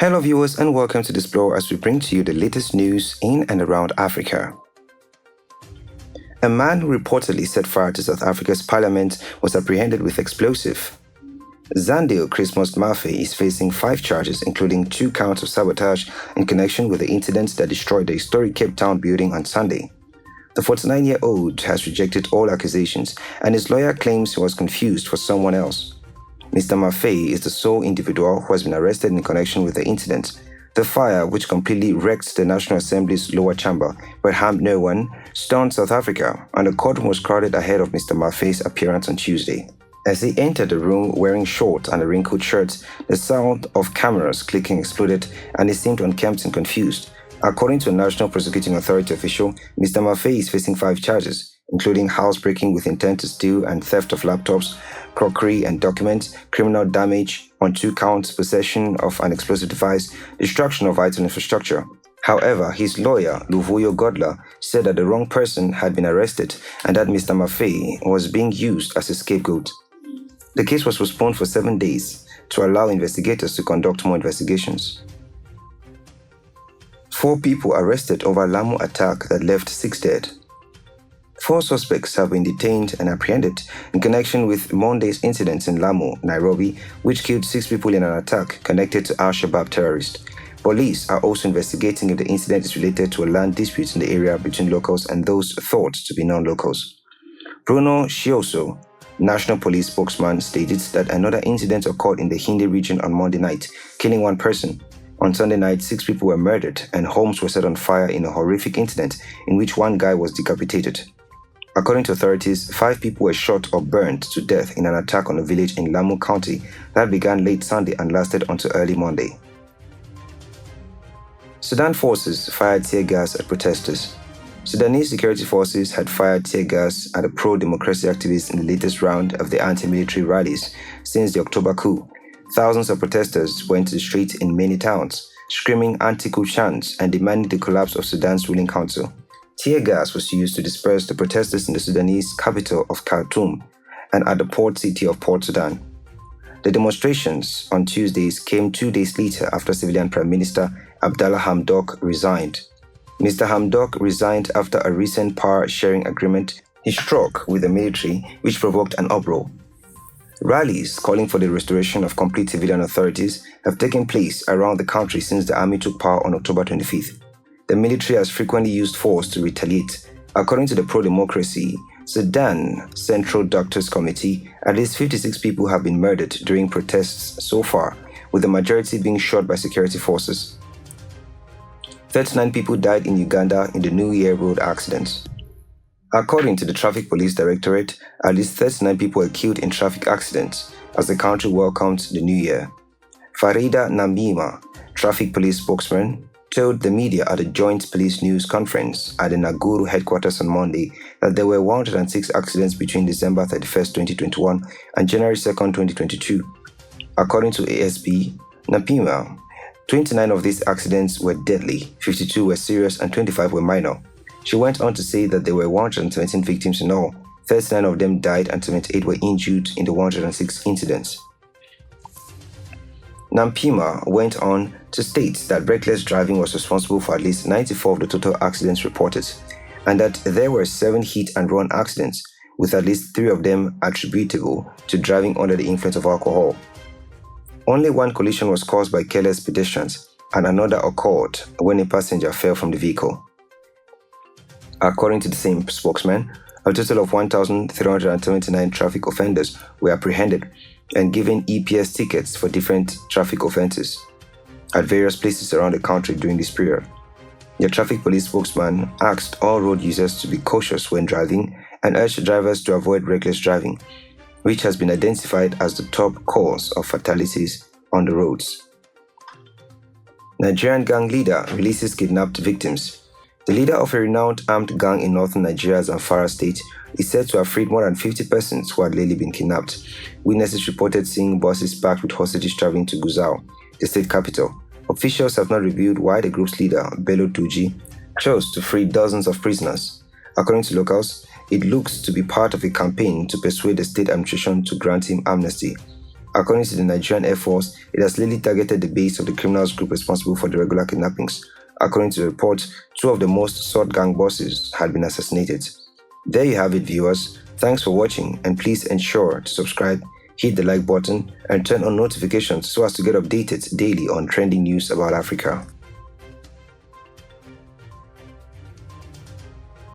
Hello viewers and welcome to Explore as we bring to you the latest news in and around Africa. A man who reportedly set fire to South Africa's parliament was apprehended with explosive. Zandile Christmas Mafe is facing 5 charges including 2 counts of sabotage in connection with the incident that destroyed the historic Cape Town building on Sunday. The 49-year-old has rejected all accusations and his lawyer claims he was confused for someone else. Mr. Mafe is the sole individual who has been arrested in connection with the incident. The fire, which completely wrecked the National Assembly's lower chamber but harmed no one, stunned South Africa, and the courtroom was crowded ahead of Mr. Mafe's appearance on Tuesday. As he entered the room wearing short and a wrinkled shirt, the sound of cameras clicking exploded and he seemed unkempt and confused. According to a National Prosecuting Authority official, Mr. Mafe is facing 5 charges, including housebreaking with intent to steal and theft of laptops, crockery and documents, criminal damage on 2 counts, possession of an explosive device, destruction of vital infrastructure. However, his lawyer, Luvuyo Godler, said that the wrong person had been arrested and that Mr. Mafe was being used as a scapegoat. The case was postponed for 7 days to allow investigators to conduct more investigations. 4 people arrested over Lamu attack that left 6 dead. 4 suspects have been detained and apprehended in connection with Monday's incidents in Lamu, Nairobi, which killed 6 people in an attack connected to Al-Shabaab terrorists. Police are also investigating if the incident is related to a land dispute in the area between locals and those thought to be non-locals. Bruno Shioso, National Police spokesman, stated that another incident occurred in the Hindi region on Monday night, killing 1 person. On Sunday night, 6 people were murdered and homes were set on fire in a horrific incident in which 1 guy was decapitated. According to authorities, 5 people were shot or burned to death in an attack on a village in Lamu County that began late Sunday and lasted until early Monday. Sudan forces fired tear gas at protesters. Sudanese security forces had fired tear gas at a pro-democracy activist in the latest round of the anti-military rallies since the October coup. Thousands of protesters went to the streets in many towns, screaming anti-coup chants and demanding the collapse of Sudan's ruling council. Tear gas was used to disperse the protesters in the Sudanese capital of Khartoum and at the port city of Port Sudan. The demonstrations on Tuesdays came 2 days later after civilian Prime Minister Abdallah Hamdok resigned. Mr. Hamdok resigned after a recent power-sharing agreement he struck with the military, which provoked an uproar. Rallies calling for the restoration of complete civilian authorities have taken place around the country since the army took power on October 25th. The military has frequently used force to retaliate. According to the pro-democracy Sudan Central Doctors Committee, at least 56 people have been murdered during protests so far, with the majority being shot by security forces. 39 people died in Uganda in the New Year road accidents. According to the Traffic Police Directorate, at least 39 people were killed in traffic accidents as the country welcomed the New Year. Farida Nambima, Traffic Police spokesman, told the media at a joint police news conference at the Naguru headquarters on Monday that there were 106 accidents between December 31st, 2021 and January 2nd, 2022. According to ASB, Napima, 29 of these accidents were deadly, 52 were serious and 25 were minor. She went on to say that there were 117 victims in all, 39 of them died and 78 were injured in the 106 incidents. Nampima went on to state that reckless driving was responsible for at least 94 of the total accidents reported, and that there were 7 hit-and-run accidents, with at least 3 of them attributable to driving under the influence of alcohol. Only 1 collision was caused by careless pedestrians, and another occurred when a passenger fell from the vehicle. According to the same spokesman, a total of 1,379 traffic offenders were apprehended and given EPS tickets for different traffic offenses at various places around the country during this period. The traffic police spokesman asked all road users to be cautious when driving and urged drivers to avoid reckless driving, which has been identified as the top cause of fatalities on the roads. Nigerian gang leader releases kidnapped victims. The leader of a renowned armed gang in northern Nigeria's Zamfara state is said to have freed more than 50 persons who had lately been kidnapped. Witnesses reported seeing buses packed with hostages traveling to Gusau, the state capital. Officials have not revealed why the group's leader, Bello Tuji, chose to free dozens of prisoners. According to locals, it looks to be part of a campaign to persuade the state administration to grant him amnesty. According to the Nigerian Air Force, it has lately targeted the base of the criminals group responsible for the regular kidnappings. According to the report, two of the most sought gang bosses had been assassinated. There you have it, viewers. Thanks for watching, and please ensure to subscribe, hit the like button, and turn on notifications so as to get updated daily on trending news about Africa.